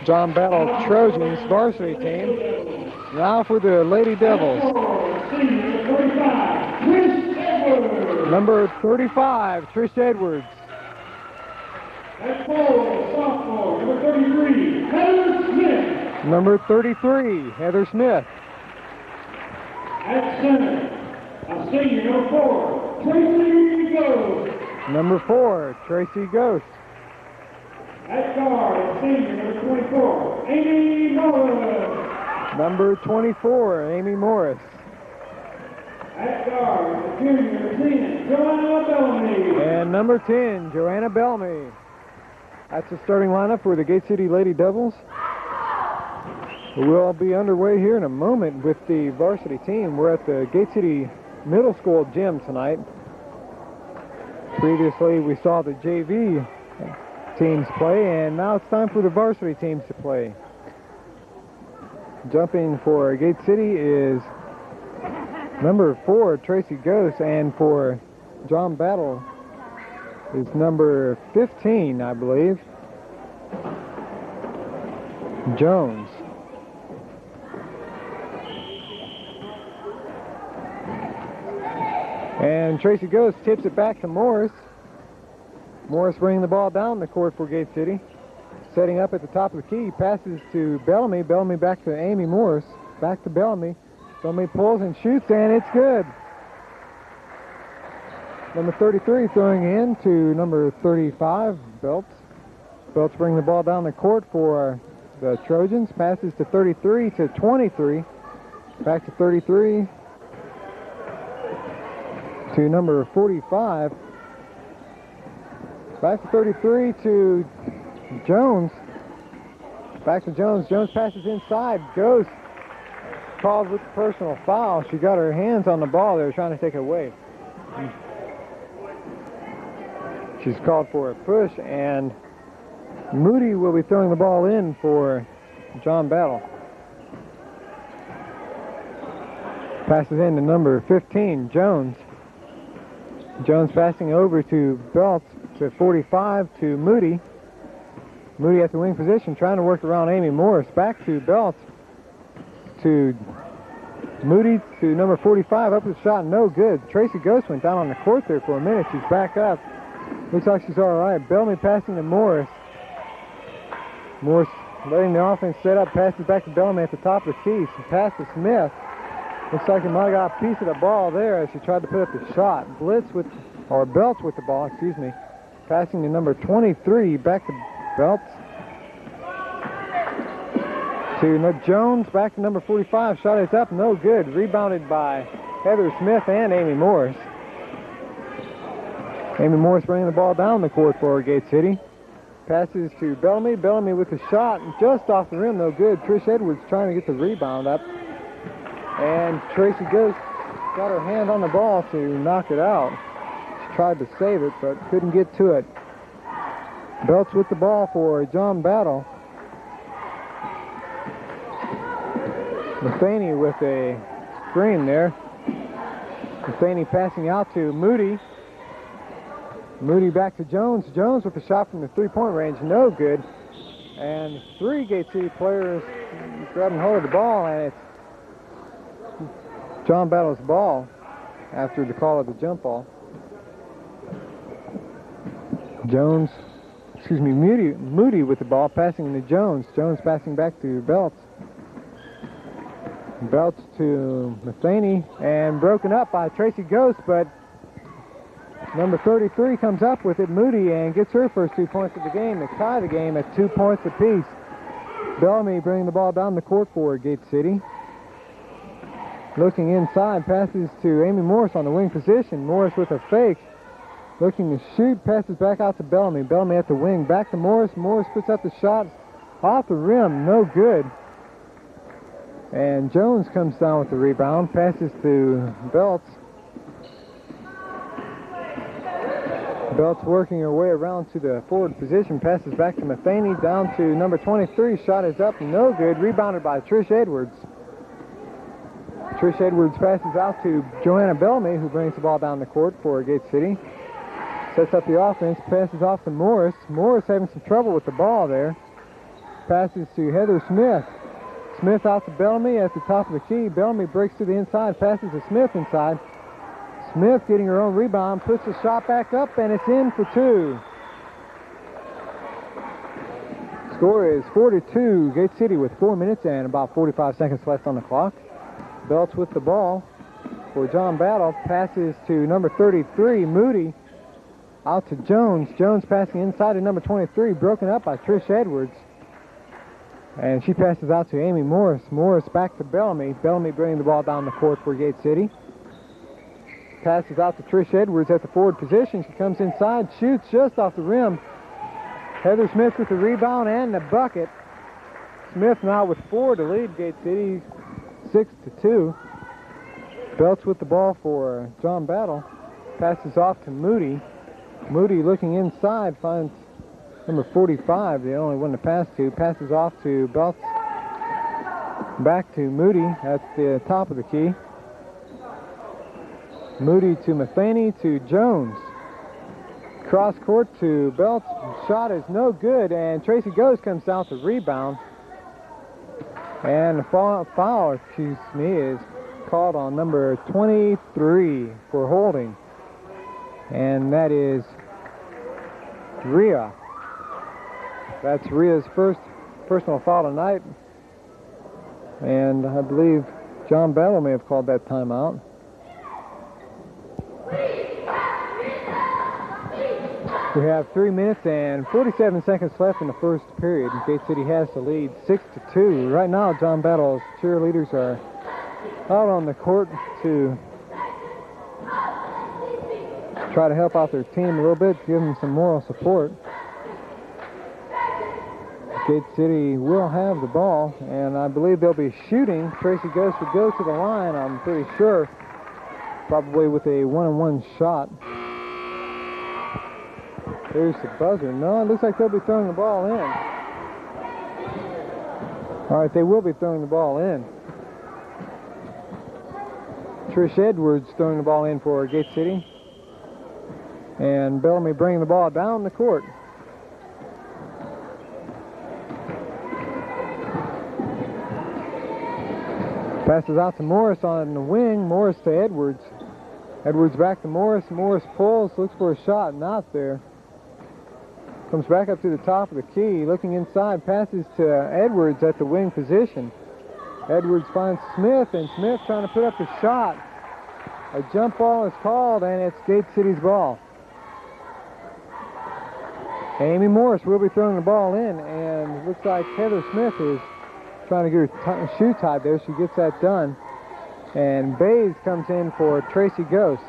John Battle Trojans varsity team. Now for the Lady Devils. Number 35, Trish Edwards. At forward, sophomore, number 33, Heather Smith. Number 33, Heather Smith. At center, a senior, number 4, Tracy Ghost. Number 4, Tracy Ghost. At guard, a senior, number 24, Amy Morris. Number 24, Amy Morris. At guard, a junior, number 10, Joanna Bellamy. And number 10, Joanna Bellamy. That's the starting lineup for the Gate City Lady Devils. We'll be underway here in a moment with the varsity team. We're at the Gate City Middle School gym tonight. Previously, we saw the JV teams play, and now it's time for the varsity teams to play. Jumping for Gate City is number 4, Tracy Ghost, and for John Battle is number 15, I believe, Jones. And Tracy Ghost tips it back to Morris. Morris bringing the ball down the court for Gate City. Setting up at the top of the key, passes to Bellamy. Bellamy back to Amy Morris. Back to Bellamy. Bellamy pulls and shoots, and it's good. Number 33 throwing in to number 35, Belts. Belts bring the ball down the court for the Trojans. Passes to 33 to 23. Back to 33 to number 45. Back to 33 to Jones. Back to Jones. Jones passes inside. Ghost called with the personal foul. She got her hands on the ball. They were trying to take it away. She's called for a push, and Moody will be throwing the ball in for John Battle. Passes in to number 15, Jones. Jones passing over to Belts to 45 to Moody. Moody at the wing position, trying to work around Amy Morris. Back to Belts to Moody to number 45. Up with the shot, no good. Tracy Ghost went down on the court there for a minute. She's back up. Looks like she's all right. Bellamy passing to Morris. Morris letting the offense set up. Passes back to Bellamy at the top of the key. She passed to Smith. Looks like he might have got a piece of the ball there as she tried to put up the shot. Belts with the ball, excuse me. Passing to number 23. Back to Belts. To Jones. Back to number 45. Shot is up. No good. Rebounded by Heather Smith and Amy Morris. Amy Morris bringing the ball down the court for Gate City. Passes to Bellamy. Bellamy with the shot just off the rim, no good. Trish Edwards trying to get the rebound up. And Tracy Ghost got her hand on the ball to knock it out. She tried to save it, but couldn't get to it. Belts with the ball for John Battle. Matheny with a screen there. Matheny passing out to Moody. Moody back to Jones. Jones with a shot from the three-point range, no good. And 3 Gate City players grabbing hold of the ball, and it's John Battle's ball after the call of the jump ball. Moody with the ball, passing to Jones. Jones passing back to Belts. Belts to Matheny, and broken up by Tracy Ghost, but number 33 comes up with it, Moody, and gets her first 2 points of the game to tie the game at 2 points apiece. Bellamy bringing the ball down the court for Gate City. Looking inside, passes to Amy Morris on the wing position. Morris with a fake. Looking to shoot, passes back out to Bellamy. Bellamy at the wing, back to Morris. Morris puts up the shot off the rim, no good. And Jones comes down with the rebound, passes to Belts. Belts working her way around to the forward position, passes back to Matheny, down to number 23. Shot is up, no good. Rebounded by Trish Edwards. Trish Edwards passes out to Joanna Bellamy, who brings the ball down the court for Gate City. Sets up the offense, passes off to Morris. Morris having some trouble with the ball there. Passes to Heather Smith. Smith out to Bellamy at the top of the key. Bellamy breaks to the inside, passes to Smith inside. Smith getting her own rebound, puts the shot back up, and it's in for two. Score is 4-2. Gate City with 4 minutes and about 45 seconds left on the clock. Belts with the ball for John Battle. Passes to number 33, Moody. Out to Jones. Jones passing inside to number 23, broken up by Trish Edwards. And she passes out to Amy Morris. Morris back to Bellamy. Bellamy bringing the ball down the court for Gate City. Passes out to Trish Edwards at the forward position. She comes inside, shoots just off the rim. Heather Smith with the rebound and the bucket. Smith now with 4 to lead Gate City 6-2. Belts with the ball for John Battle. Passes off to Moody. Moody looking inside, finds number 45, the only one to pass to. Passes off to Belts. Back to Moody at the top of the key. Moody to Matheny to Jones. Cross court to Belts. Shot is no good, and Tracy Ghost comes down to rebound. And the foul, is called on number 23 for holding. And that is Rhea. That's Rhea's first personal foul tonight. And I believe John Battle may have called that timeout. We have 3 minutes and 47 seconds left in the first period. Gate City has the lead 6-2. Right now, John Battle's cheerleaders are out on the court to try to help out their team a little bit, give them some moral support. Gate City will have the ball, and I believe they'll be shooting. Tracy Ghost would go to the line, I'm pretty sure, probably with a one-on-one shot. There's the buzzer. No, it looks like they'll be throwing the ball in. All right, they will be throwing the ball in. Trish Edwards throwing the ball in for Gate City. And Bellamy bringing the ball down the court. Passes out to Morris on the wing. Morris to Edwards. Edwards back to Morris. Morris pulls, looks for a shot, not there. Comes back up to the top of the key, looking inside, passes to Edwards at the wing position. Edwards finds Smith, and Smith trying to put up the shot. A jump ball is called, and it's Gate City's ball. Amy Morris will be throwing the ball in, and it looks like Heather Smith is trying to get her shoe tied there. She gets that done. And Bays comes in for Tracy Ghost.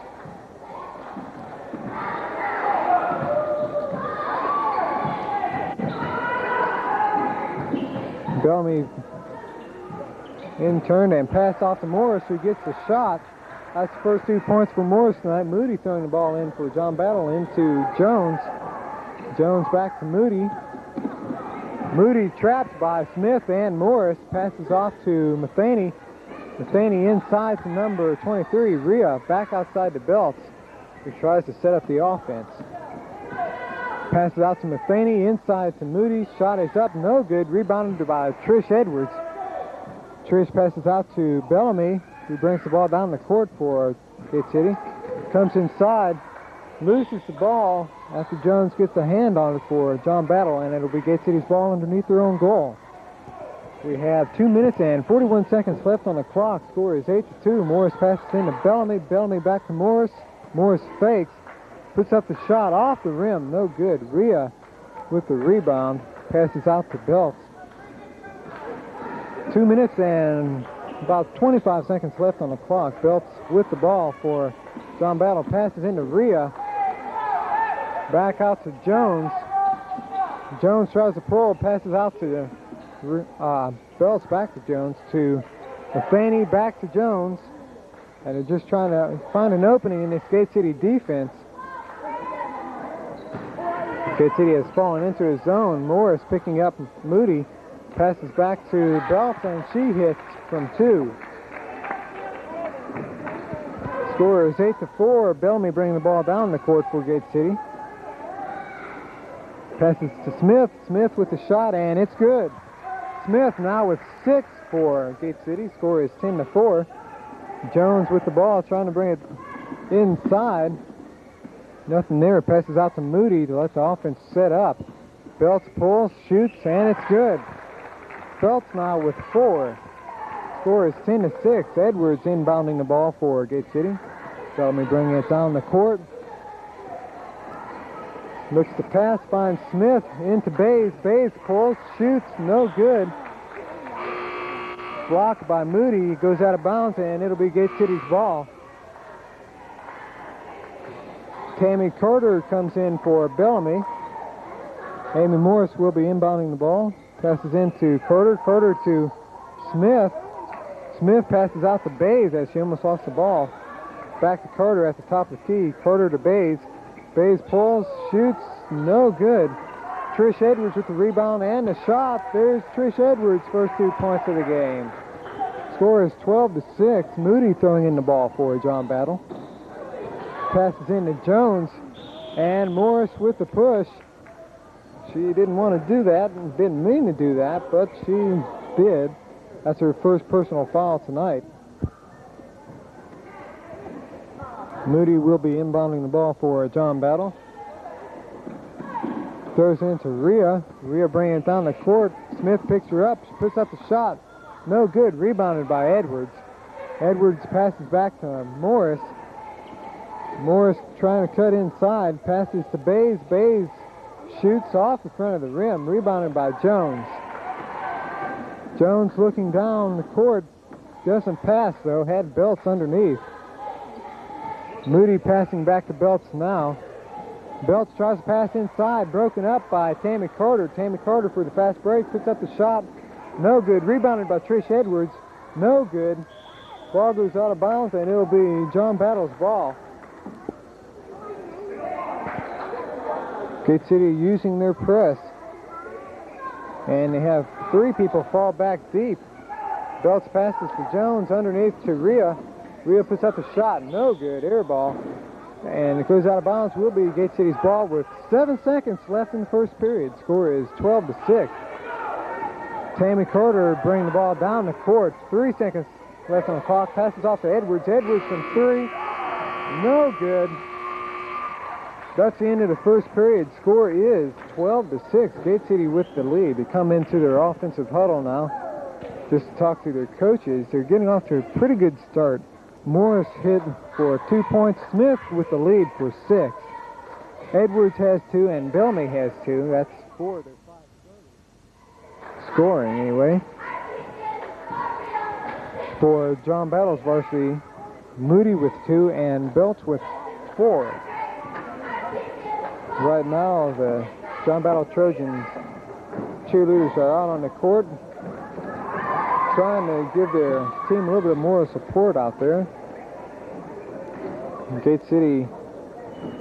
Bellamy in turn and pass off to Morris, who gets the shot. That's the first 2 points for Morris tonight. Moody throwing the ball in for John Battle into Jones. Jones back to Moody. Moody trapped by Smith and Morris. Passes off to Matheny. Matheny inside to number 23, Rhea, back outside the Belts, who tries to set up the offense. Passes out to Matheny, inside to Moody. Shot is up, no good. Rebounded by Trish Edwards. Trish passes out to Bellamy, who brings the ball down the court for Gate City. Comes inside, loses the ball after Jones gets a hand on it for John Battle, and it'll be Gate City's ball underneath their own goal. We have 2 minutes and 41 seconds left on the clock. Score is 8-2. Morris passes into Bellamy. Bellamy back to Morris. Morris fakes. Puts up the shot off the rim. No good. Rhea with the rebound. Passes out to Belts. 2 minutes and about 25 seconds left on the clock. Belts with the ball for John Battle. Passes into Rhea. Back out to Jones. Jones tries to pull. Passes out to Belts back to Jones. To Matheny. Back to Jones. And they're just trying to find an opening in this Gate City defense. Gate City has fallen into his zone. Morris picking up Moody. Passes back to Belts, and she hits from 2. Score is 8-4. Bellamy bringing the ball down the court for Gate City. Passes to Smith. Smith with the shot, and it's good. Smith now with 6 for Gate City. Score is 10-4. Jones with the ball, trying to bring it inside. Nothing there. Passes out to Moody to let the offense set up. Belts pulls, shoots, and it's good. Belts now with 4. Score is 10-6. Edwards inbounding the ball for Gate City. Bellamy bringing it down the court. Looks to pass, finds Smith into Bays. Bays pulls, shoots, no good. Blocked by Moody. He goes out of bounds, and it'll be Gate City's ball. Tammy Carter comes in for Bellamy. Amy Morris will be inbounding the ball. Passes into Carter. Carter to Smith. Smith passes out to Bays as she almost lost the ball. Back to Carter at the top of the key. Carter to Bays. Bays pulls, shoots, no good. Trish Edwards with the rebound and the shot. There's Trish Edwards' first 2 points of the game. Score is 12-6. Moody throwing in the ball for John Battle. Passes into Jones, and Morris with the push. She didn't want to do that and didn't mean to do that, but she did. That's her first personal foul tonight. Moody will be inbounding the ball for John Battle. Throws it into Rhea. Rhea bringing it down the court. Smith picks her up. She puts up the shot. No good. Rebounded by Edwards. Edwards passes back to Morris. Morris trying to cut inside. Passes to Bays. Bays shoots off the front of the rim. Rebounded by Jones. Jones looking down the court. Doesn't pass, though. Had Belts underneath. Moody passing back to Belts now. Belts tries to pass inside. Broken up by Tammy Carter. Tammy Carter for the fast break. Puts up the shot. No good. Rebounded by Trish Edwards. No good. Ball goes out of bounds, and it'll be John Battle's ball. Gate City using their press. And they have 3 people fall back deep. Belts passes to Jones. Underneath to Rhea. Rhea puts up a shot. No good. Air ball. And it goes out of bounds. Will be Gate City's ball with 7 seconds left in the first period. Score is 12-6. Tammy Carter bringing the ball down the court. 3 seconds left on the clock. Passes off to Edwards. Edwards from 3. No good. That's the end of the first period. Score is 12-6. Gate City with the lead. They come into their offensive huddle now just to talk to their coaches. They're getting off to a pretty good start. Morris hit for 2 points. Smith with the lead for 6. Edwards has 2 and Bellamy has 2. That's 4 of their 5 starters. Scoring anyway. For John Battle's varsity, Moody with 2 and Belts with 4. Right now, the John Battle Trojans cheerleaders are out on the court trying to give their team a little bit more support out there. Gate City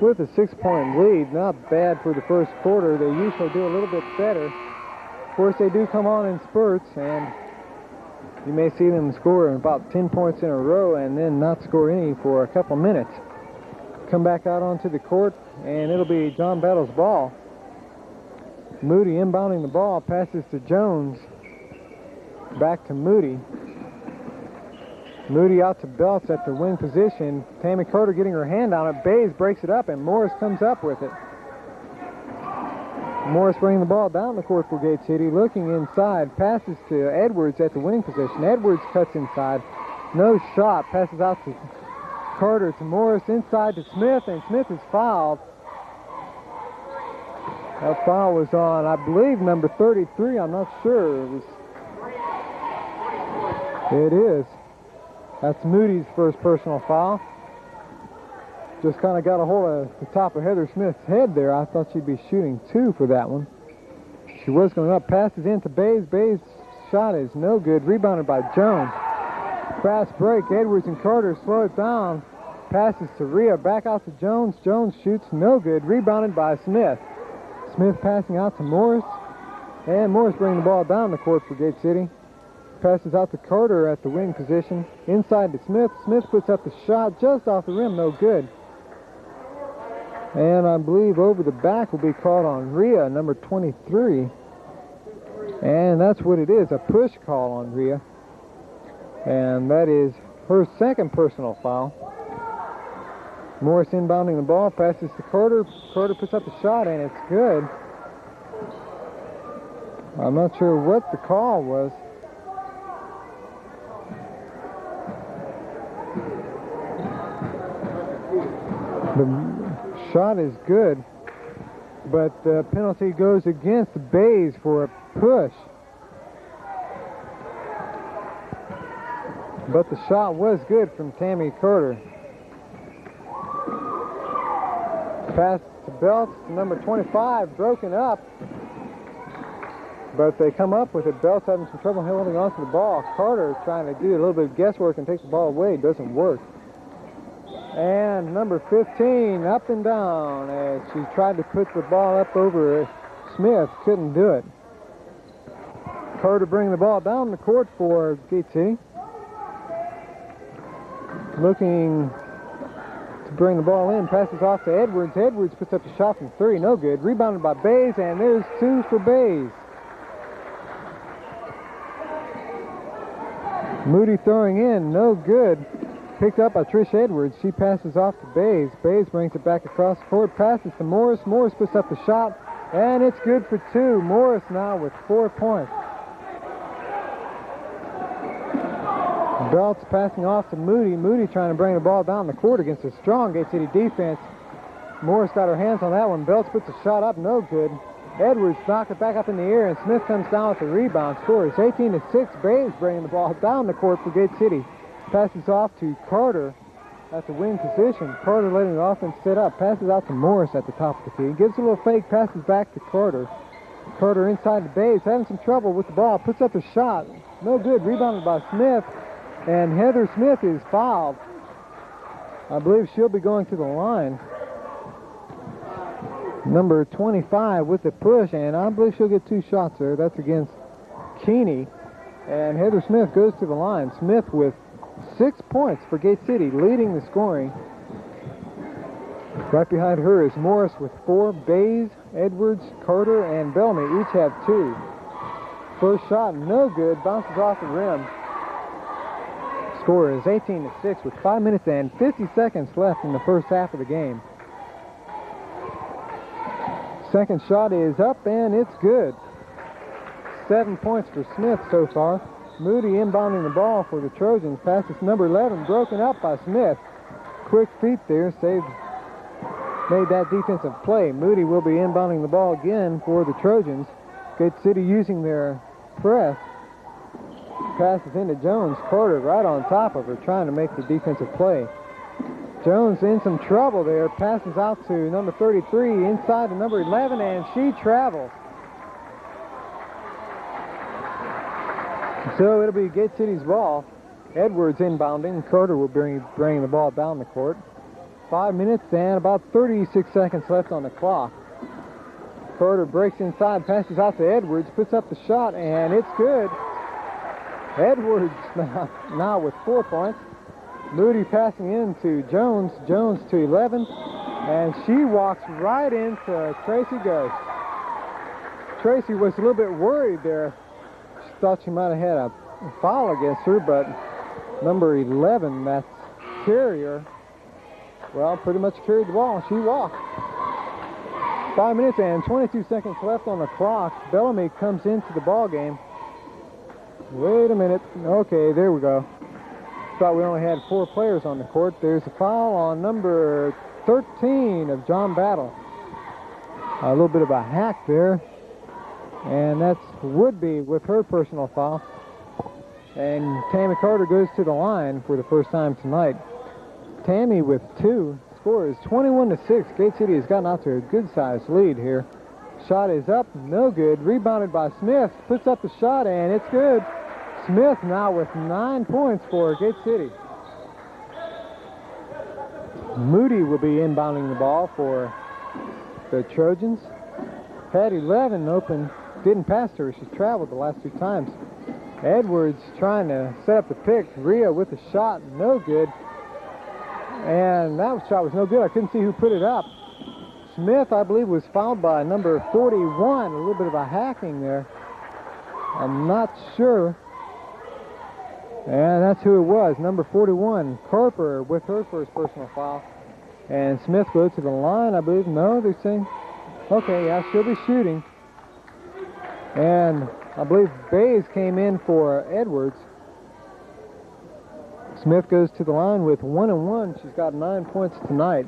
with a 6-point lead. Not bad for the first quarter. They usually do a little bit better. Of course, they do come on in spurts, and you may see them score about 10 points in a row and then not score any for a couple minutes. Come back out onto the court, and it'll be John Battle's ball. Moody inbounding the ball, passes to Jones. Back to Moody. Moody out to Belts at the wing position. Tammy Carter getting her hand on it. Bays breaks it up, and Morris comes up with it. Morris bringing the ball down the court for Gate City. Looking inside. Passes to Edwards at the wing position. Edwards cuts inside. No shot. Passes out to Carter to Morris. Inside to Smith, and Smith is fouled. That foul was on, I believe, number 33. I'm not sure. It is. That's Moody's first personal foul. Just kind of got a hold of the top of Heather Smith's head there. I thought she'd be shooting 2 for that one. She was going up. Passes into Bays. Bays' shot is no good. Rebounded by Jones. Fast break. Edwards and Carter slow it down. Passes to Rhea. Back out to Jones. Jones shoots no good. Rebounded by Smith. Smith passing out to Morris. And Morris bringing the ball down the court for Gate City. Passes out to Carter at the wing position. Inside to Smith. Smith puts up the shot just off the rim. No good. And I believe over the back will be called on Rhea, number 23. And that's what it is, a push call on Rhea. And that is her second personal foul. Morris inbounding the ball, passes to Carter. Carter puts up a shot, and it's good. I'm not sure what the call was. The shot is good, but the penalty goes against Bays for a push. But the shot was good from Tammy Carter. Pass to Belts, number 25, broken up. But they come up with it. Belts having some trouble holding on to the ball. Carter trying to do a little bit of guesswork and take the ball away. It doesn't work. And number 15 up and down as she tried to put the ball up over Smith. Couldn't do it. Carter bringing the ball down the court for Gate City. Looking to bring the ball in. Passes off to Edwards. Edwards puts up a shot from 3. No good. Rebounded by Bays, and there's 2 for Bays. Moody throwing in. No good. Picked up by Trish Edwards. She passes off to Bays. Bays brings it back across the court. Passes to Morris. Morris puts up the shot, and it's good for 2. Morris now with 4 points. Belts passing off to Moody. Moody trying to bring the ball down the court against a strong Gate City defense. Morris got her hands on that one. Belts puts a shot up. No good. Edwards knocked it back up in the air, and Smith comes down with the rebound. Score is 18-6. Bays bringing the ball down the court for Gate City. Passes off to Carter at the wing position. Carter letting the offense set up. Passes out to Morris at the top of the key. Gives a little fake. Passes back to Carter. Carter inside the Bays. Having some trouble with the ball. Puts up a shot. No good. Rebounded by Smith. And Heather Smith is fouled. I believe she'll be going to the line. Number 25 with the push. And I believe she'll get 2 shots there. That's against Keeney. And Heather Smith goes to the line. Smith with 6 points for Gate City, leading the scoring. Right behind her is Morris with 4. Bays, Edwards, Carter, and Bellamy each have 2. First shot, no good. Bounces off the rim. Score is 18-6 with 5 minutes and 50 seconds left in the first half of the game. Second shot is up, and it's good. 7 points for Smith so far. Moody inbounding the ball for the Trojans. Passes number 11, broken up by Smith. Quick feet there, made that defensive play. Moody will be inbounding the ball again for the Trojans. Gate City using their press. Passes into Jones. Carter right on top of her, trying to make the defensive play. Jones in some trouble there. Passes out to number 33, inside to number 11, and she travels. So it'll be Gate City's ball. Edwards inbounding. Carter will bring the ball down the court. 5 minutes and about 36 seconds left on the clock. Carter breaks inside, passes out to Edwards, puts up the shot, and it's good. Edwards now with 4 points. Moody passing in to Jones. Jones to 11, and she walks right into Tracy Ghost. Tracy was a little bit worried there. She thought she might have had a foul against her, but number 11, that's Carrier, well, pretty much carried the ball. She walked. 5 minutes and 22 seconds left on the clock. Bellamy comes into the ball game. Wait a minute. Okay, there we go. Thought we only had 4 players on the court. There's a foul on number 13 of John Battle. A little bit of a hack there. And that's Woodby with her personal foul. And Tammy Carter goes to the line for the first time tonight. Tammy with 2. Score is 21-6. Gate City has gotten out to a good-sized lead here. Shot is up, no good. Rebounded by Smith. Puts up the shot, and it's good. Smith now with 9 points for Gate City. Moody will be inbounding the ball for the Trojans. Had 11 open, didn't pass to her. She's traveled the last 2 times. Edwards trying to set up the pick. Rhea with the shot, no good. And that shot was no good. I couldn't see who put it up. Smith, I believe, was fouled by number 41. A little bit of a hacking there. I'm not sure. And that's who it was, number 41, Carper, with her first personal foul. And Smith go to the line, I believe. No, they're saying, okay, yeah, she'll be shooting. And I believe Bays came in for Edwards. Smith goes to the line with 1 and 1. She's got 9 points tonight.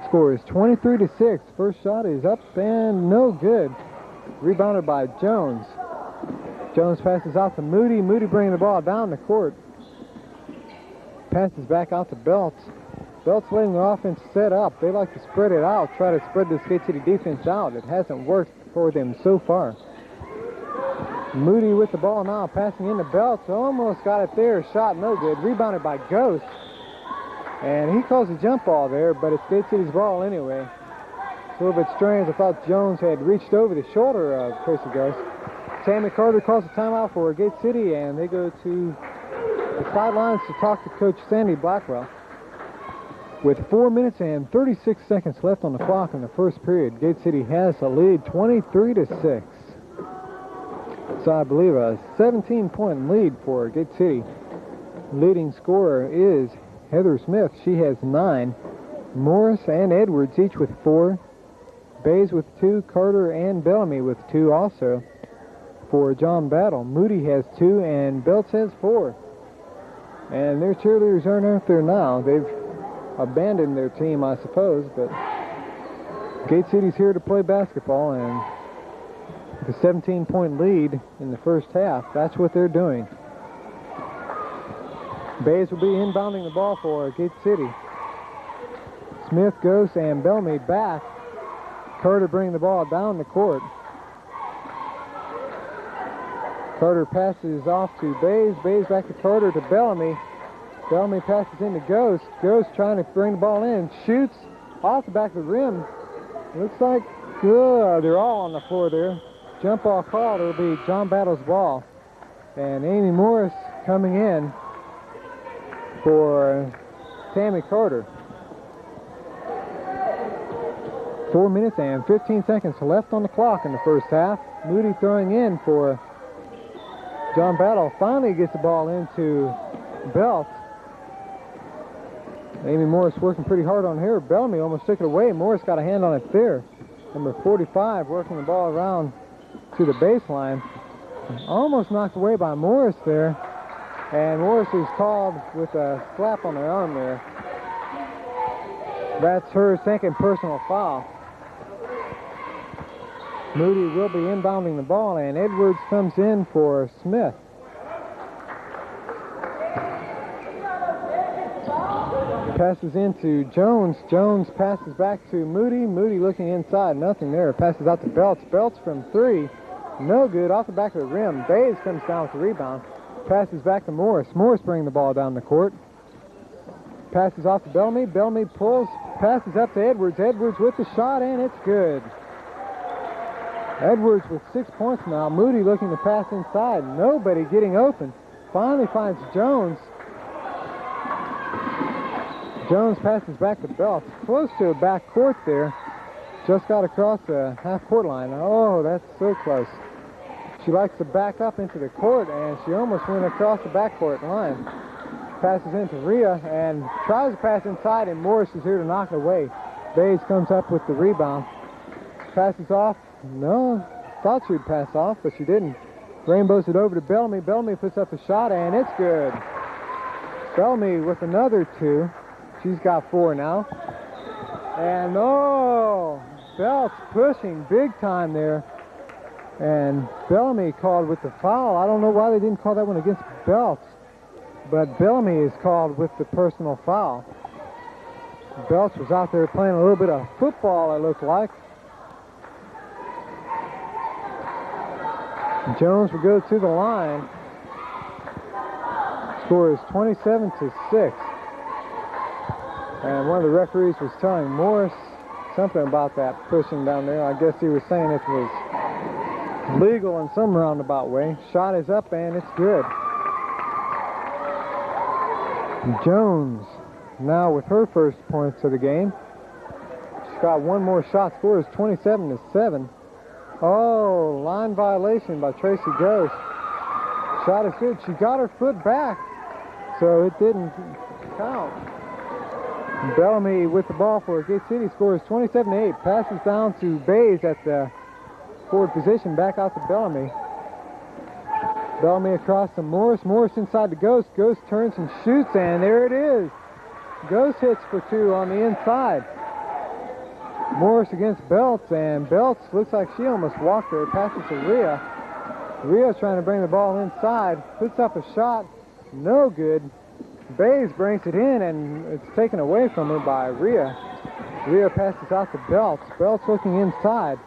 Score is 23-6. First shot is up and no good. Rebounded by Jones. Jones passes out to Moody. Moody bringing the ball down the court. Passes back out to Belts. Belts letting the offense set up. They like to spread it out, try to spread this Gate City defense out. It hasn't worked for them so far. Moody with the ball now, passing into Belts. Almost got it there. Shot no good. Rebounded by Ghost. And he calls a jump ball there, but it's Gate City's ball anyway. It's a little bit strange. I thought Jones had reached over the shoulder of Tracy Ghost. Tammy Carter calls a timeout for Gate City, and they go to the sidelines to talk to Coach Sandy Blackwell. With 4 minutes and 36 seconds left on the clock in the first period, Gate City has a lead 23-6. So I believe a 17-point lead for Gate City. Leading scorer is Heather Smith. She has 9. Morris and Edwards each with 4. Bays with 2. Carter and Bellamy with 2 also for John Battle. Moody has 2 and Belts has 4. And their cheerleaders aren't out there now. They've abandoned their team, I suppose, but Gate City's here to play basketball, and the 17-point lead in the first half, that's what they're doing. Bays will be inbounding the ball for Gate City. Smith, Ghost, and Bellamy back. Carter bringing the ball down the court. Carter passes off to Bays. Bays back to Carter to Bellamy. Bellamy passes into Ghost. Ghost trying to bring the ball in. Shoots off the back of the rim. Looks like they're all on the floor there. Jump ball called. It'll be John Battle's ball. And Amy Morris coming in for Tammy Carter. 4 minutes and 15 seconds left on the clock in the first half. Moody throwing in for John Battle. Finally gets the ball into Belt. Amy Morris working pretty hard on her. Bellamy almost took it away. Morris got a hand on it there. Number 45 working the ball around to the baseline. Almost knocked away by Morris there. And Morris is called with a slap on the arm there. That's her second personal foul. Moody will be inbounding the ball, and Edwards comes in for Smith. Passes into Jones. Jones passes back to Moody. Moody looking inside. Nothing there. Passes out to Belts. Belts from 3. No good. Off the back of the rim. Bays comes down with the rebound. Passes back to Morris. Morris bringing the ball down the court. Passes off to Bellamy. Bellamy pulls. Passes up to Edwards. Edwards with the shot, and it's good. Edwards with 6 points now. Moody looking to pass inside. Nobody getting open. Finally finds Jones. Jones passes back to Belts. Close to a back court there. Just got across the half-court line. Oh, that's so close. She likes to back up into the court, and she almost went across the backcourt line. Passes into Rhea and tries to pass inside, and Morris is here to knock it away. Bays comes up with the rebound. Passes off. No, thought she'd pass off, but she didn't. Rainbows it over to Bellamy. Bellamy puts up the shot, and it's good. Bellamy with another 2. She's got 4 now. And oh, Belts pushing big time there. And Bellamy called with the foul. I don't know why they didn't call that one against Belts. But Bellamy is called with the personal foul. Belts was out there playing a little bit of football, it looked like. Jones will go to the line. Score is 27-6. And one of the referees was telling Morris something about that pushing down there. I guess he was saying it was legal in some roundabout way. Shot is up and it's good. Jones now with her first points of the game. She's got one more shot. Score is 27-7. Oh, line violation by Tracy Ghost. Shot is good. She got her foot back, so it didn't count. Bellamy with the ball for Gate City scores 27-8. Passes down to Bays at the forward position. Back out to Bellamy. Bellamy across to Morris. Morris inside the Ghost. Ghost turns and shoots, and there it is. Ghost hits for two on the inside. Morris against Belts, and Belts looks like she almost walked her. Passes to Rhea. Rhea's trying to bring the ball inside. Puts up a shot. No good. Bays brings it in, and it's taken away from her by Rhea. Rhea passes out to Belts. Belts looking inside.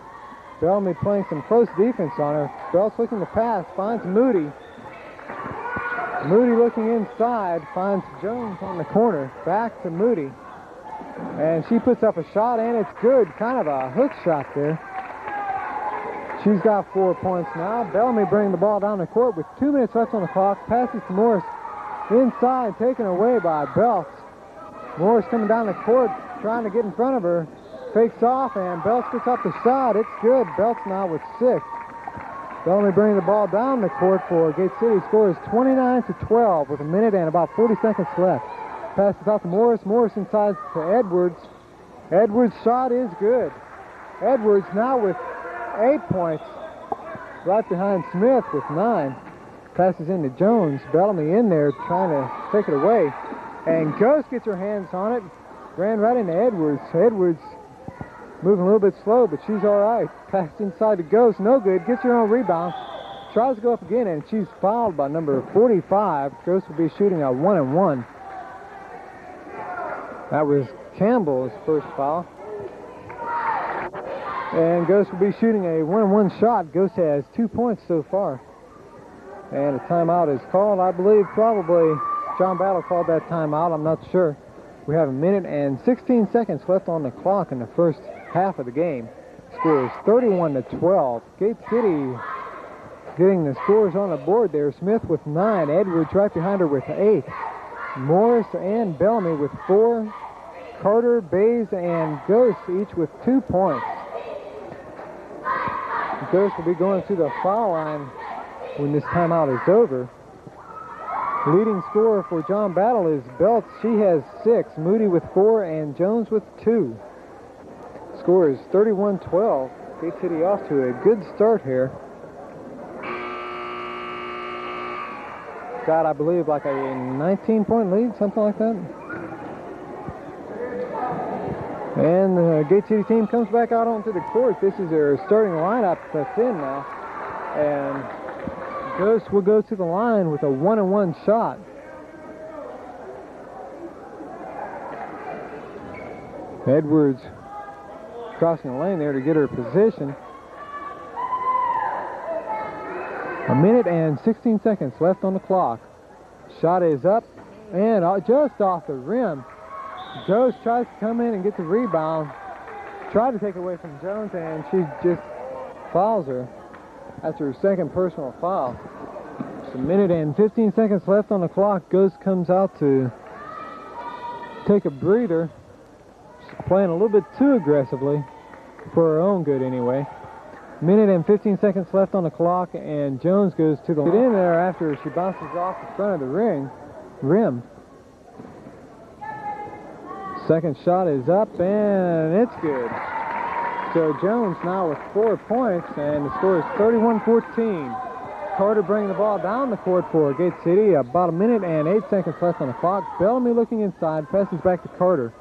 Bellamy playing some close defense on her. Belts looking to pass. Finds Moody. Moody looking inside. Finds Jones on the corner. Back to Moody. And she puts up a shot, and it's good. Kind of a hook shot there. She's got 4 points now. Bellamy bringing the ball down the court with 2 minutes left on the clock. Passes to Morris. Inside, taken away by Belts. Morris coming down the court, trying to get in front of her. Fakes off, and Belts puts up the shot. It's good. Belts now with 6. Bellamy bringing the ball down the court for Gate City. Scores 29-12 with a minute and about 40 seconds left. Passes out to Morris. Morris inside to Edwards. Edwards' shot is good. Edwards now with 8 points. Right behind Smith with 9. Passes into Jones. Bellamy in there trying to take it away. And Ghost gets her hands on it. Ran right into Edwards. Edwards moving a little bit slow, but she's all right. Passed inside to Ghost. No good. Gets her own rebound. Tries to go up again, and she's fouled by number 45. Ghost will be shooting a 1-and-1. That was Campbell's first foul. And Ghost will be shooting a 1-and-1 shot. Ghost has 2 points so far. And a timeout is called. I believe probably John Battle called that timeout. I'm not sure. We have a minute and 16 seconds left on the clock in the first half of the game. Score is 31-12. Gate City getting the scores on the board there. Smith with 9. Edwards right behind her with 8. Morris and Bellamy with 4. Carter, Bays, and Ghost each with 2 points. Ghost will be going to the foul line when this timeout is over. Leading scorer for John Battle is Belts. She has 6. Moody with 4 and Jones with 2. Score is 31-12. Gate City off to a good start here. Got, I believe, like a 19-point lead, something like that. And the Gate City team comes back out onto the court. This is their starting lineup that's in now. And Ghost will go to the line with a 1-and-1 shot. Edwards crossing the lane there to get her position. A minute and 16 seconds left on the clock. Shot is up and just off the rim. Ghost tries to come in and get the rebound. Tried to take it away from Jones, and she just fouls her. That's her second personal foul. Just a minute and 15 seconds left on the clock. Ghost comes out to take a breather. She's playing a little bit too aggressively, for her own good anyway. Minute and 15 seconds left on the clock, and Jones goes to the line in there after she bounces off the front of the rim. Second shot is up, and it's good. So Jones now with 4 points, and the score is 31-14. Carter bringing the ball down the court for Gate City. About a minute and 8 seconds left on the clock. Bellamy looking inside, passes back to Carter.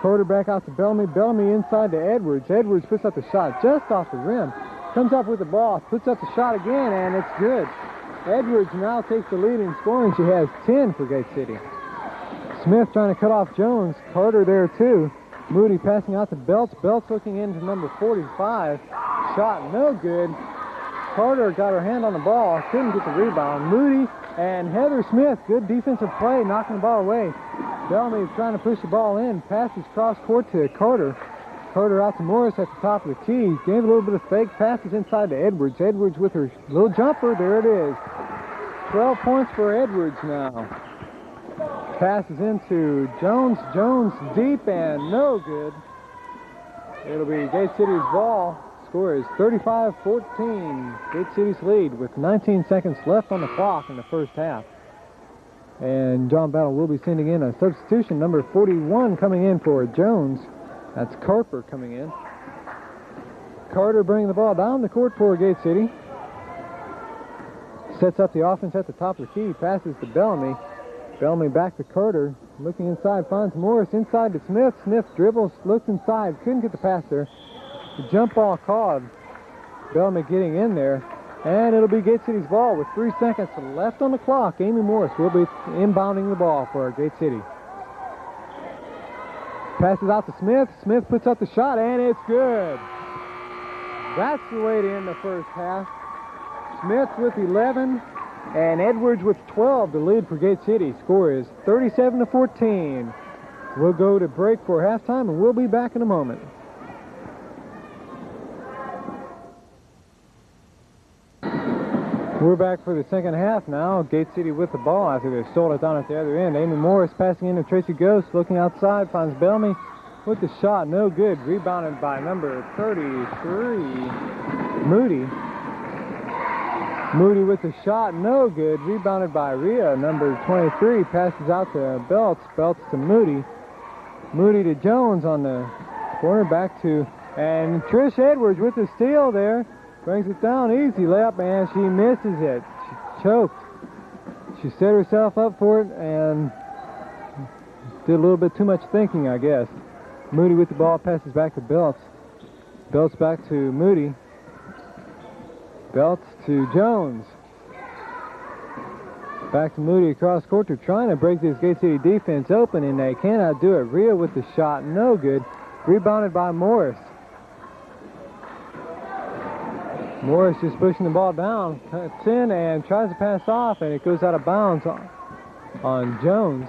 Carter back out to Bellamy. Bellamy inside to Edwards. Edwards puts up the shot just off the rim. Comes up with the ball, puts up the shot again, and it's good. Edwards now takes the lead in scoring. She has 10 for Gate City. Smith trying to cut off Jones. Carter there too. Moody passing out to Belts. Belts looking into number 45. Shot no good. Carter got her hand on the ball. Couldn't get the rebound. Moody and Heather Smith. Good defensive play, knocking the ball away. Bellamy trying to push the ball in. Passes cross court to Carter. Carter out to Morris at the top of the key. Gave a little bit of fake. Passes inside to Edwards. Edwards with her little jumper. There it is. 12 points for Edwards now. Passes into Jones. Jones deep and no good. It'll be Gate City's ball. Score is 35-14. Gate City's lead with 19 seconds left on the clock in the first half. And John Battle will be sending in a substitution. Number 41 coming in for Jones. That's Carper coming in. Carter bringing the ball down the court for Gate City. Sets up the offense at the top of the key. Passes to Bellamy. Bellamy back to Carter. Looking inside, finds Morris inside to Smith. Smith dribbles, looks inside, couldn't get the pass there. The jump ball called. Bellamy getting in there. And it'll be Gate City's ball with 3 seconds left on the clock. Amy Morris will be inbounding the ball for Gate City. Passes out to Smith. Smith puts up the shot, and it's good. That's the way to end the first half. Smith with 11, and Edwards with 12 to lead for Gate City. Score is 37-14. We'll go to break for halftime, and we'll be back in a moment. We're back for the second half now. Gate City with the ball after they stole it down at the other end. Amy Morris passing into Tracy Ghost, looking outside, finds Bellamy with the shot, no good. Rebounded by number 33, Moody. Moody with the shot, no good. Rebounded by Rhea, number 23. Passes out to Belts. Belts to Moody. Moody to Jones on the corner, back to, and Trish Edwards with the steal there. Brings it down, easy layup, and she misses it. She choked. She set herself up for it and did a little bit too much thinking, I guess. Moody with the ball, passes back to Belts. Belts back to Moody. Belts to Jones. Back to Moody across court. They're trying to break this Gate City defense open, and they cannot do it. Rhea with the shot, no good. Rebounded by Morris. Morris just pushing the ball down, cuts in and tries to pass off, and it goes out of bounds on Jones.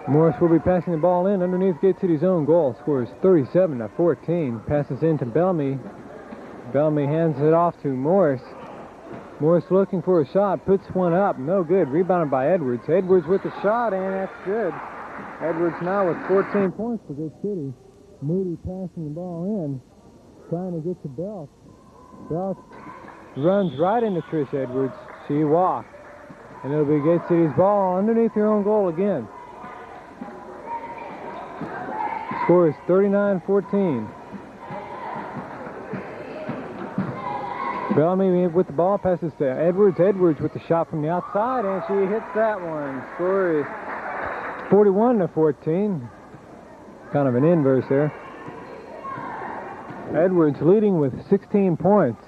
Morris will be passing the ball in underneath Gate City's own goal. Scores 37-14. Passes into Bellamy. Bellamy hands it off to Morris. Morris looking for a shot, puts one up, no good. Rebounded by Edwards. Edwards with the shot, and that's good. Edwards now with 14 points for Gate City. Moody passing the ball in, trying to get to Belts. Belts runs right into Trish Edwards. She walked. And it'll be Gate City's ball underneath their own goal again. Score is 39-14. Bellamy with the ball, passes to Edwards. Edwards with the shot from the outside, and she hits that one. Score is 41-14. Kind of an inverse there. Edwards leading with 16 points.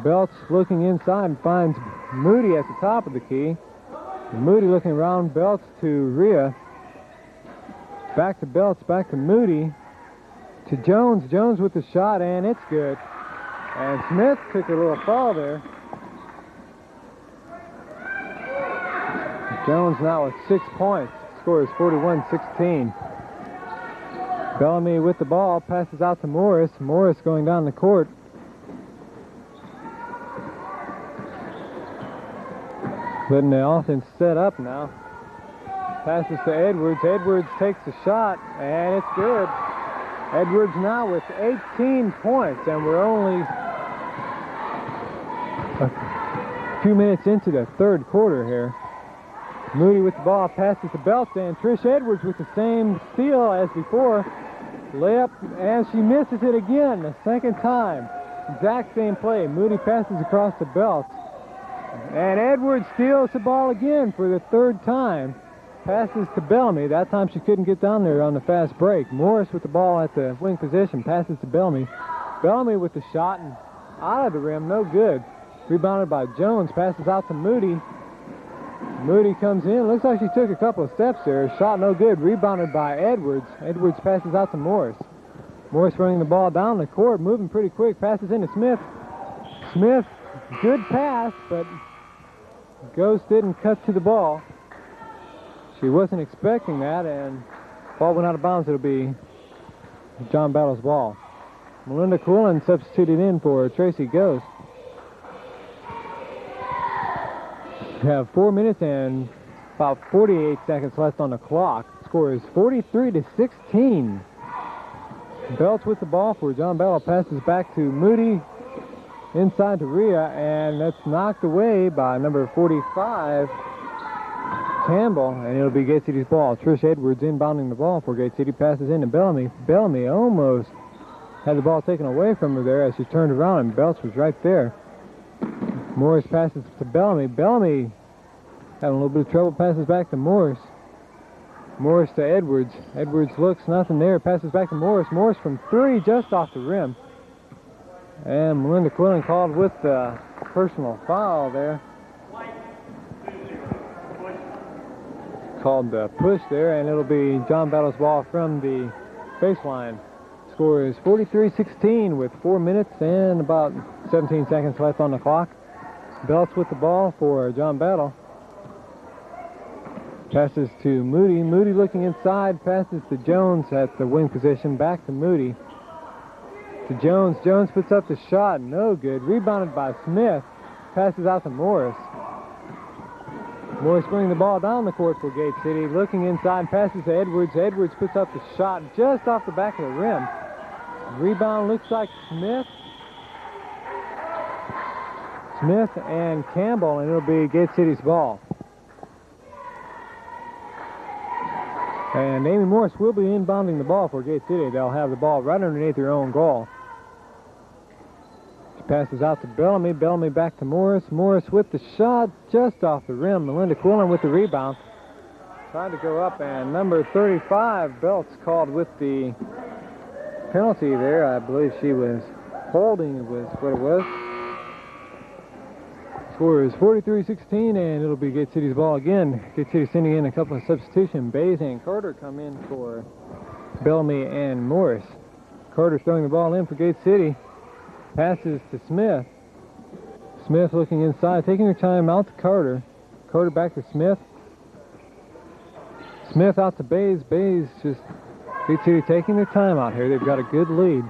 Belts looking inside and finds Moody at the top of the key. Moody looking around. Belts to Rhea. Back to Belts, back to Moody. To Jones. Jones with the shot, and it's good. And Smith took a little fall there. Jones now with 6 points. Score is 41-16. Bellamy with the ball, passes out to Morris. Morris going down the court. Letting the offense set up now. Passes to Edwards. Edwards takes the shot, and it's good. Edwards now with 18 points, and we're only a few minutes into the third quarter here. Moody with the ball, passes to Belts, and Trish Edwards with the same steal as before. Layup, and she misses it again, the second time. Exact same play. Moody passes across to Belts. And Edwards steals the ball again for the third time. Passes to Bellamy. That time she couldn't get down there on the fast break. Morris with the ball at the wing position. Passes to Bellamy. Bellamy with the shot and out of the rim. No good. Rebounded by Jones. Passes out to Moody. Moody comes in. Looks like she took a couple of steps there. Shot no good. Rebounded by Edwards. Edwards passes out to Morris. Morris running the ball down the court. Moving pretty quick. Passes into Smith. Smith, good pass, but Ghost didn't cut to the ball. She wasn't expecting that, and ball went out of bounds. It'll be John Battle's ball. Melinda Coolin substituted in for Tracy Ghost. We have 4 minutes and about 48 seconds left on the clock. Score is 43-16. Belts with the ball for John Battle. Passes back to Moody. Inside to Rhea, and that's knocked away by number 45, Campbell, and it'll be Gate City's ball. Trish Edwards inbounding the ball for Gate City. Passes into Bellamy. Bellamy almost had the ball taken away from her there as she turned around, and Belts was right there. Morris passes to Bellamy. Bellamy having a little bit of trouble. Passes back to Morris. Morris to Edwards. Edwards looks, nothing there. Passes back to Morris. Morris from 3, just off the rim. And Melinda Quillen called with the personal foul there. Called the push there, and it'll be John Battle's ball from the baseline. Score is 43-16 with 4 minutes and about 17 seconds left on the clock. Belts with the ball for John Battle. Passes to Moody. Moody looking inside. Passes to Jones at the wing position. Back to Moody. To Jones. Jones puts up the shot. No good. Rebounded by Smith. Passes out to Morris. Morris bringing the ball down the court for Gate City. Looking inside. Passes to Edwards. Edwards puts up the shot just off the back of the rim. Rebound looks like Smith. Smith and Campbell, and it'll be Gate City's ball. And Amy Morris will be inbounding the ball for Gate City. They'll have the ball right underneath their own goal. She passes out to Bellamy. Bellamy back to Morris. Morris with the shot just off the rim. Melinda Quillen with the rebound. Tried to go up, and number 35, Belts, called with the penalty there. I believe she was holding was what it was. Score is 43-16, and it'll be Gate City's ball again. Gate City sending in a couple of substitutions. Bays and Carter come in for Bellamy and Morris. Carter throwing the ball in for Gate City. Passes to Smith. Smith looking inside, taking her time out to Carter. Carter back to Smith. Smith out to Bays. Bays just Gate City taking their time out here. They've got a good lead.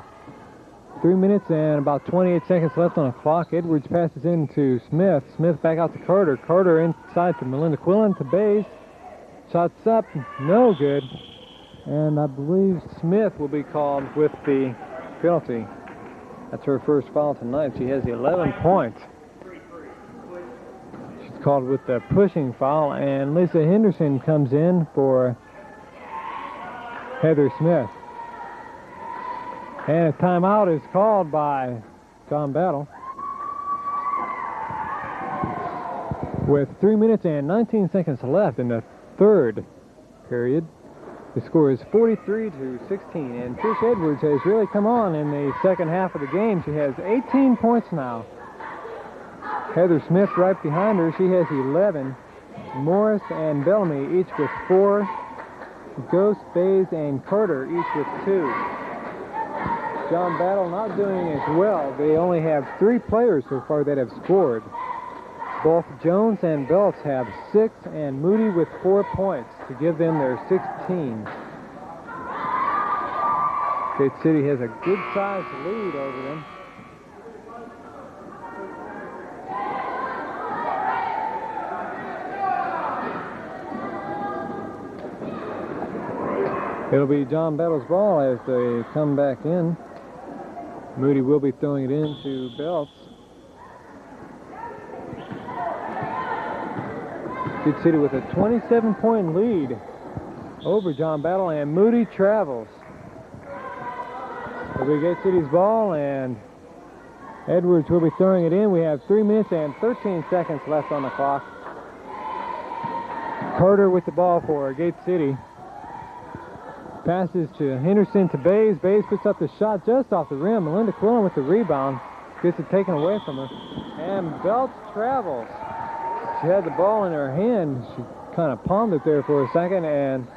3 minutes and about 28 seconds left on the clock. Edwards passes in to Smith. Smith back out to Carter. Carter inside to Melinda Quillen to Bays. Shots up, no good. And I believe Smith will be called with the penalty. That's her first foul tonight. She has 11 points. She's called with the pushing foul, and Lisa Henderson comes in for Heather Smith. And a timeout is called by John Battle. With 3 minutes and 19 seconds left in the third period. The score is 43-16, and Trish Edwards has really come on in the second half of the game. She has 18 points now. Heather Smith right behind her. She has 11. Morris and Bellamy each with 4. Ghost, Bays, and Carter each with 2. John Battle not doing as well. They only have 3 players so far that have scored. Both Jones and Belts have 6, and Moody with 4 points to give them their 16. Gate City has a good-sized lead over them. It'll be John Battle's ball as they come back in. Moody will be throwing it in to Belts. Gate City with a 27-point lead over John Battle, and Moody travels. It'll be Gate City's ball, and Edwards will be throwing it in. We have 3 minutes and 13 seconds left on the clock. Carter with the ball for Gate City. Passes to Henderson to Bays. Bays puts up the shot just off the rim. Melinda Quillen with the rebound. Gets it taken away from her. And Belts travels. She had the ball in her hand. She kind of palmed it there for a second, and,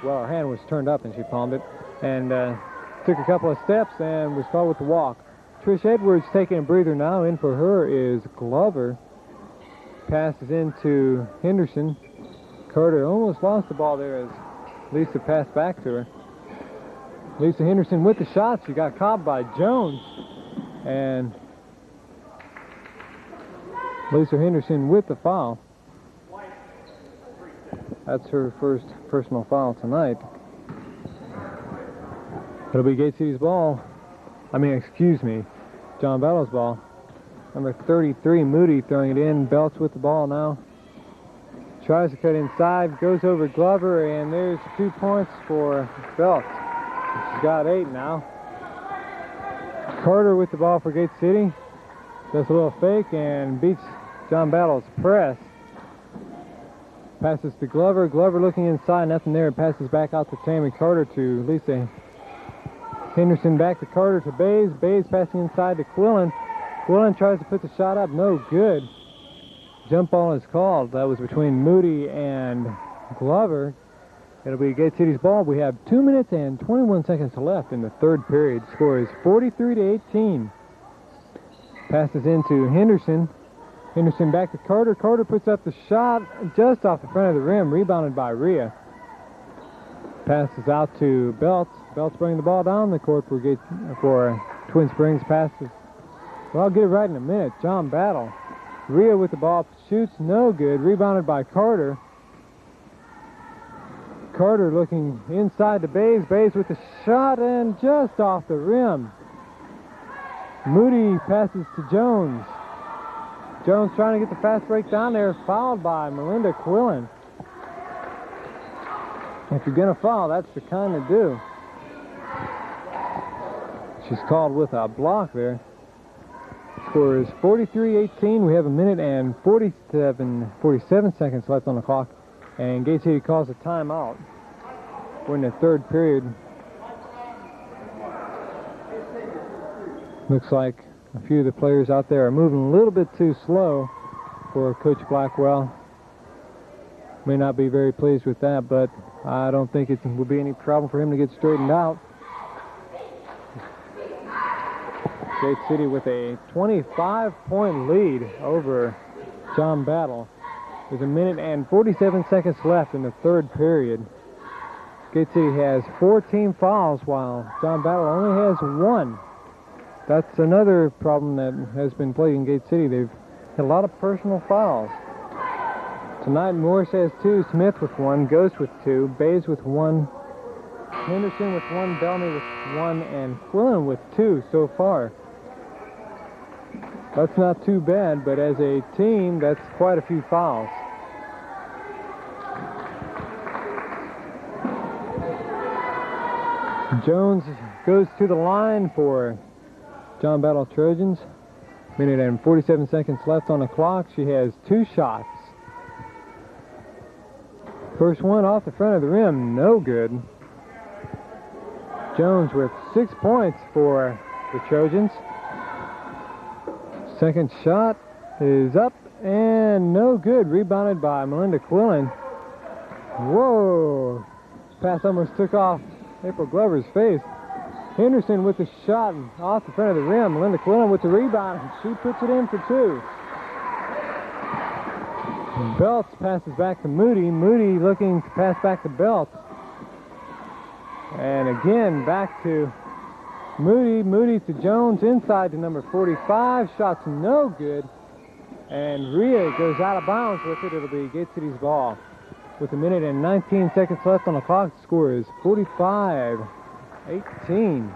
well, her hand was turned up and she palmed it. And took a couple of steps and was called with the walk. Trish Edwards taking a breather now. In for her is Glover. Passes into Henderson. Carter almost lost the ball there as Lisa passed back to her. Lisa Henderson with the shot. She got caught by Jones. And Lisa Henderson with the foul. That's her first personal foul tonight. It'll be Gate City's ball. Excuse me, John Battle's ball. Number 33, Moody, throwing it in. Belts with the ball now. Tries to cut inside, goes over Glover, and there's 2 points for Belts. She's got 8 now. Carter with the ball for Gate City. Does a little fake and beats John Battle's press. Passes to Glover. Glover looking inside, nothing there. Passes back out to Tammy Carter to Lisa Henderson. Back to Carter to Bays. Bays passing inside to Quillen. Quillen tries to put the shot up, no good. Jump ball is called. That was between Moody and Glover. It'll be Gate City's ball. We have 2 minutes and 21 seconds left in the third period. Score is 43-18. Passes into Henderson. Henderson back to Carter. Carter puts up the shot just off the front of the rim, rebounded by Rhea. Passes out to Belts. Belts bringing the ball down the court for Twin Springs. Passes. Well, I'll get it right in a minute. John Battle. Rhea with the ball, shoots no good, rebounded by Carter. Carter looking inside to Bays. Bays with the shot and just off the rim. Moody passes to Jones. Jones trying to get the fast break down there, fouled by Melinda Quillen. If you're going to foul, that's the kind to do. She's called with a block there. Score is 43-18. We have 1 minute and 47 seconds left on the clock. And Gate City calls a timeout. We're in the third period. Looks like a few of the players out there are moving a little bit too slow for Coach Blackwell. May not be very pleased with that, but I don't think it will be any problem for him to get straightened out. Gate City with a 25-point lead over John Battle. There's 1 minute and 47 seconds left in the third period. Gate City has 14 fouls while John Battle only has 1. That's another problem that has been plaguing Gate City. They've had a lot of personal fouls. Tonight Morris has 2, Smith with 1, Ghost with 2, Bays with 1, Henderson with 1, Bellamy with 1, and Quillen with 2 so far. That's not too bad, but as a team, that's quite a few fouls. Jones goes to the line for John Battle Trojans. 1 minute and 47 seconds left on the clock. She has 2 shots. First one off the front of the rim, no good. Jones with 6 points for the Trojans. Second shot is up and no good. Rebounded by Melinda Quillen. Whoa! Pass almost took off April Glover's face. Henderson with the shot off the front of the rim. Melinda Quillen with the rebound. She puts it in for 2. Belts passes back to Moody. Moody looking to pass back to Belts. And again, back to Moody. Moody to Jones, inside to number 45. Shot's no good. And Rhea goes out of bounds with it. It'll be Gate City's ball. With 1 minute and 19 seconds left on the clock, the score is 45-18.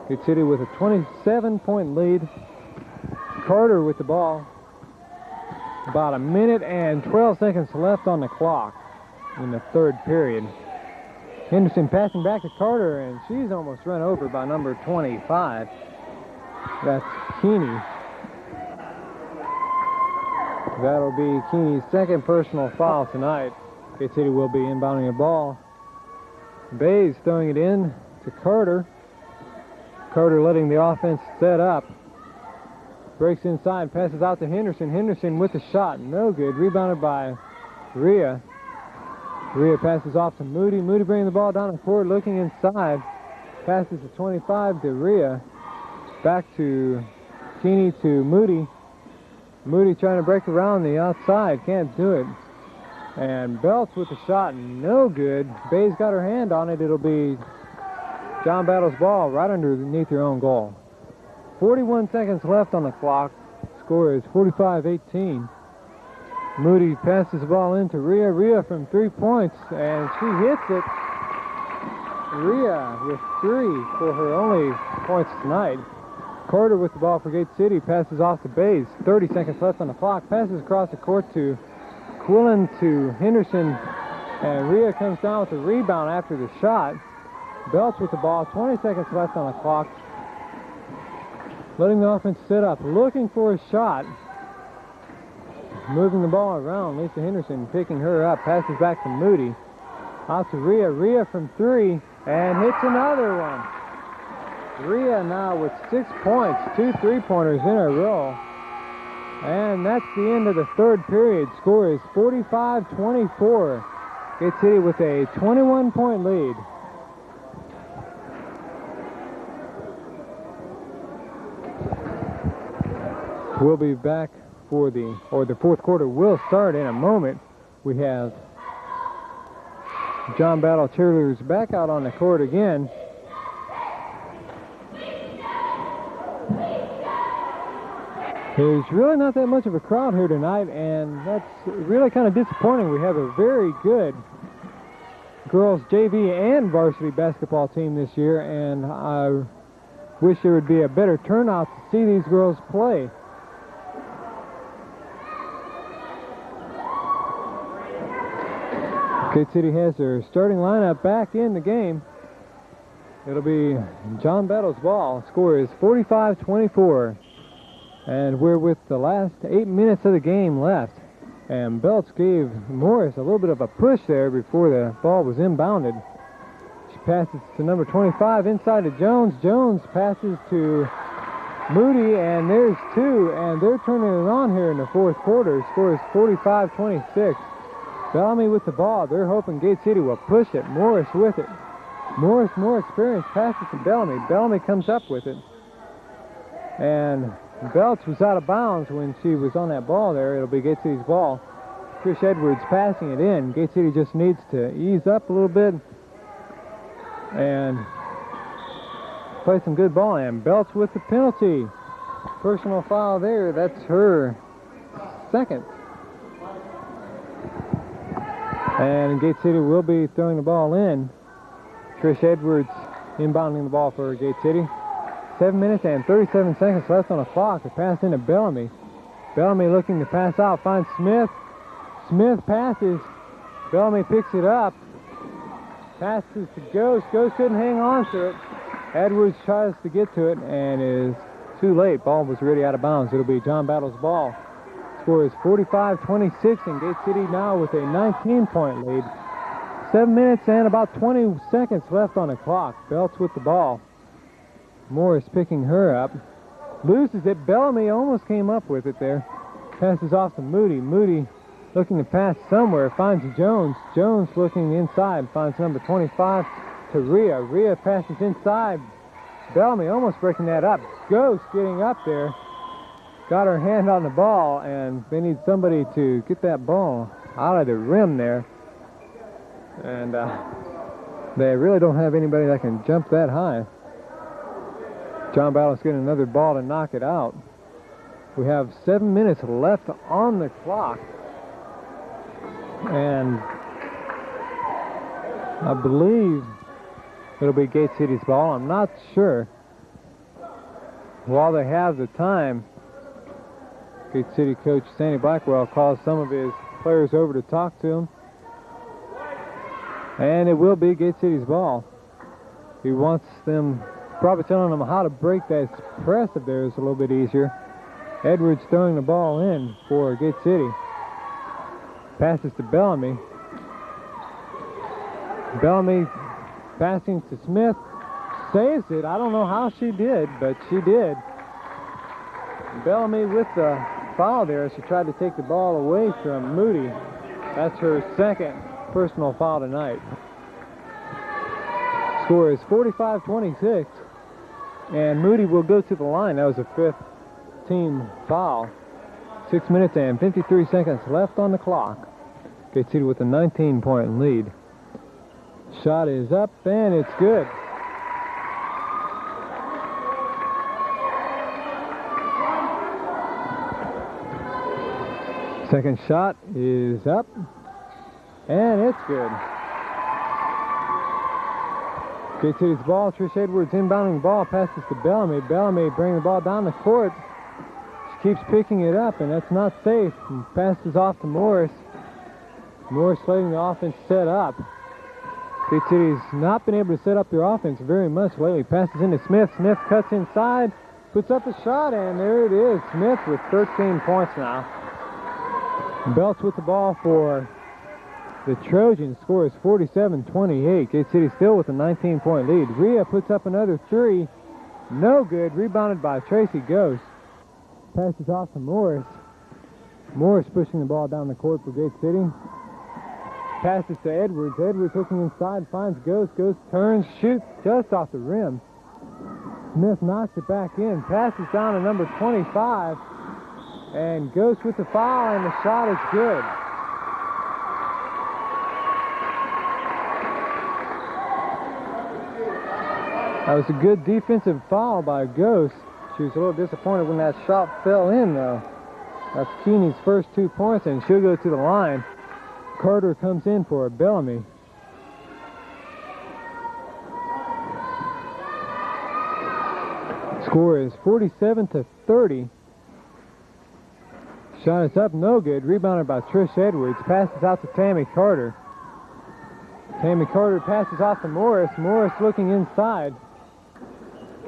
Gate City with a 27-point lead. Carter with the ball. About 1 minute and 12 seconds left on the clock in the third period. Henderson passing back to Carter, and she's almost run over by number 25. That's Keeney. That'll be Keeney's second personal foul tonight. Gate City will be inbounding the ball. Bays throwing it in to Carter. Carter letting the offense set up. Breaks inside, passes out to Henderson. Henderson with the shot, no good. Rebounded by Rhea. Rhea passes off to Moody. Moody bringing the ball down the court, looking inside. Passes to 25 to Rhea. Back to Keeney to Moody. Moody trying to break around the outside, can't do it. And Belts with the shot, no good. Bays got her hand on it. It'll be John Battle's ball right underneath their own goal. 41 seconds left on the clock. Score is 45-18. Moody passes the ball into Rhea. Rhea from 3 points, and she hits it. Rhea with 3 for her only points tonight. Carter with the ball for Gate City, passes off the base. 30 seconds left on the clock. Passes across the court to Quillen to Henderson, and Rhea comes down with a rebound after the shot. Belts with the ball, 20 seconds left on the clock. Letting the offense sit up, looking for a shot. Moving the ball around, Lisa Henderson picking her up, passes back to Moody. Out to Rhea, Rhea from 3, and hits another one. Rhea now with 6 points, 2 3-pointers in a row. And that's the end of the third period. Score is 45-24. Gate City with a 21-point lead. We'll be back for the fourth quarter will start in a moment. We have John Battle cheerleaders back out on the court again. There's really not that much of a crowd here tonight, and that's really kind of disappointing. We have a very good girls JV and varsity basketball team this year, and I wish there would be a better turnout to see these girls play. Gate City has their starting lineup back in the game. It'll be John Battle's ball. Score is 45-24. And we're with the last 8 minutes of the game left. And Belts gave Morris a little bit of a push there before the ball was inbounded. She passes to number 25 inside to Jones. Jones passes to Moody, and there's 2, and they're turning it on here in the fourth quarter. Score is 45-26. Bellamy with the ball. They're hoping Gate City will push it. Morris with it. Morris, more experienced, passes to Bellamy. Bellamy comes up with it. And Belts was out of bounds when she was on that ball there. It'll be Gate City's ball. Trish Edwards passing it in. Gate City just needs to ease up a little bit and play some good ball. And Belts with the penalty. Personal foul there. That's her second. And Gate City will be throwing the ball in. Trish Edwards inbounding the ball for Gate City. 7 minutes and 37 seconds left on the clock. The pass into Bellamy. Bellamy looking to pass out, finds Smith. Smith passes. Bellamy picks it up. Passes to Ghost. Ghost couldn't hang on to it. Edwards tries to get to it and is too late. Ball was already out of bounds. It'll be John Battle's ball. Score is 45-26, and Gate City now with a 19-point lead. 7 minutes and about 20 seconds left on the clock. Belts with the ball. Morris picking her up. Loses it. Bellamy almost came up with it there. Passes off to Moody. Moody looking to pass somewhere. Finds Jones. Jones looking inside. Finds number 25 to Rhea. Rhea passes inside. Bellamy almost breaking that up. Ghost getting up there. Got her hand on the ball, and they need somebody to get that ball out of the rim there. And they really don't have anybody that can jump that high. John Battle's getting another ball to knock it out. We have 7 minutes left on the clock. And I believe it'll be Gate City's ball. I'm not sure. While they have the time, Gate City coach Sandy Blackwell calls some of his players over to talk to him. And it will be Gate City's ball. He wants them, probably telling them how to break that press of theirs a little bit easier. Edwards throwing the ball in for Gate City. Passes to Bellamy. Bellamy passing to Smith. Saves it. I don't know how she did, but she did. Bellamy with the foul there. She tried to take the ball away from Moody. That's her second personal foul tonight. Score is 45-26. And Moody will go to the line. That was a fifth team foul. 6 minutes and 53 seconds left on the clock. Gate City with a 19-point lead. Shot is up and it's good. Second shot is up and it's good. Gate City's ball. Trish Edwards inbounding the ball. Passes to Bellamy. Bellamy bringing the ball down the court. She keeps picking it up, and that's not safe. And passes off to Morris. Morris letting the offense set up. Gate City's not been able to set up their offense very much lately. Passes into Smith. Smith cuts inside, puts up a shot, and there it is. Smith with 13 points now. Belts with the ball for the Trojans. Score is 47-28. Gate City still with a 19-point lead. Rhea puts up another three. No good. Rebounded by Tracy Ghost. Passes off to Morris. Morris pushing the ball down the court for Gate City. Passes to Edwards. Edwards looking inside, finds Ghost. Ghost turns, shoots just off the rim. Smith knocks it back in. Passes down to number 25. And Ghost with the foul, and the shot is good. That was a good defensive foul by Ghost. She was a little disappointed when that shot fell in, though. That's Keeney's first 2 points, and she'll go to the line. Carter comes in for Bellamy. Score is 47-30. Shot is up, no good. Rebounded by Trish Edwards. Passes out to Tammy Carter. Tammy Carter passes off to Morris. Morris looking inside.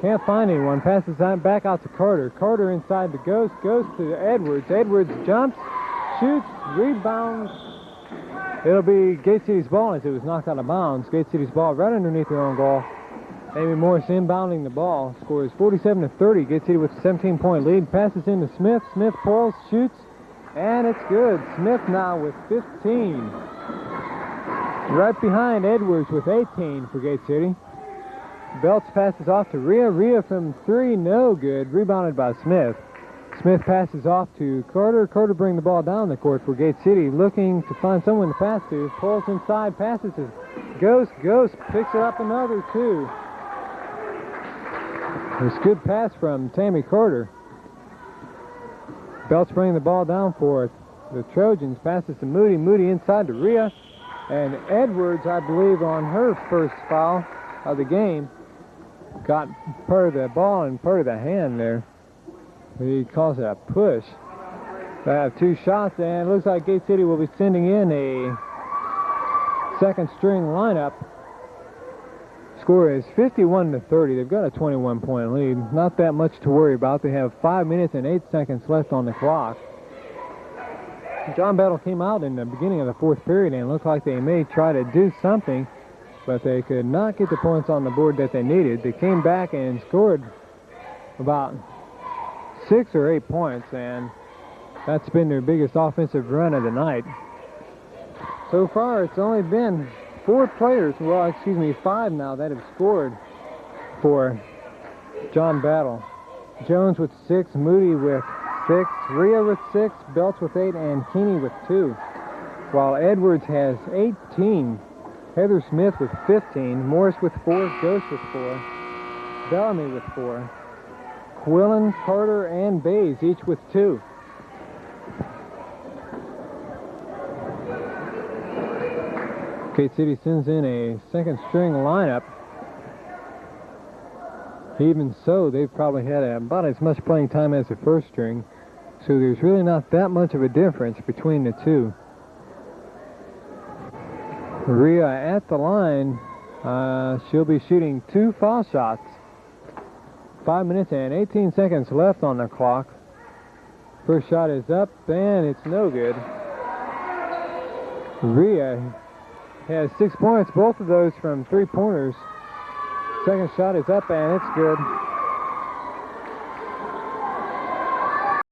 Can't find anyone. Passes back out to Carter. Carter inside to Ghost. Ghost to Edwards. Edwards jumps, shoots, rebounds. It'll be Gate City's ball as it was knocked out of bounds. Gate City's ball right underneath their own goal. Amy Morris inbounding the ball. Score is 47-30. Gate City with a 17-point lead. Passes into Smith. Smith pulls, shoots, and it's good. Smith now with 15. Right behind Edwards with 18 for Gate City. Belts passes off to Rhea. Rhea from three, no good. Rebounded by Smith. Smith passes off to Carter. Carter bring the ball down the court for Gate City, looking to find someone to pass to. Pulls inside, passes to Ghost. Ghost picks it up another two. It's a good pass from Tammy Carter. Belts bring the ball down for the Trojans. Passes to Moody. Moody inside to Rhea. And Edwards, I believe, on her first foul of the game, got part of the ball and part of the hand there. He calls it a push. They have two shots, and it looks like Gate City will be sending in a second string lineup. Score is 51-30. They've got a 21-point lead. Not that much to worry about. They have 5 minutes and 8 seconds left on the clock. John Battle came out in the beginning of the fourth period and looked like they may try to do something, but they could not get the points on the board that they needed. They came back and scored about 6 or 8 points, and that's been their biggest offensive run of the night. So far, it's only been 4 players, well, excuse me, 5 now that have scored for John Battle. Jones with 6, Moody with 6, Rhea with 6, Belts with 8, and Keeney with 2. While Edwards has 18, Heather Smith with 15, Morris with 4, Ghost with 4, Bellamy with 4, Quillen, Carter, and Bays each with 2. Gate City sends in a second string lineup. Even so, they've probably had about as much playing time as the first string, so there's really not that much of a difference between the two. Rhea at the line. She'll be shooting 2 foul shots. 5 minutes and 18 seconds left on the clock. First shot is up, and it's no good. Rhea has 6 points, both of those from 3-pointers. Second shot is up, and it's good.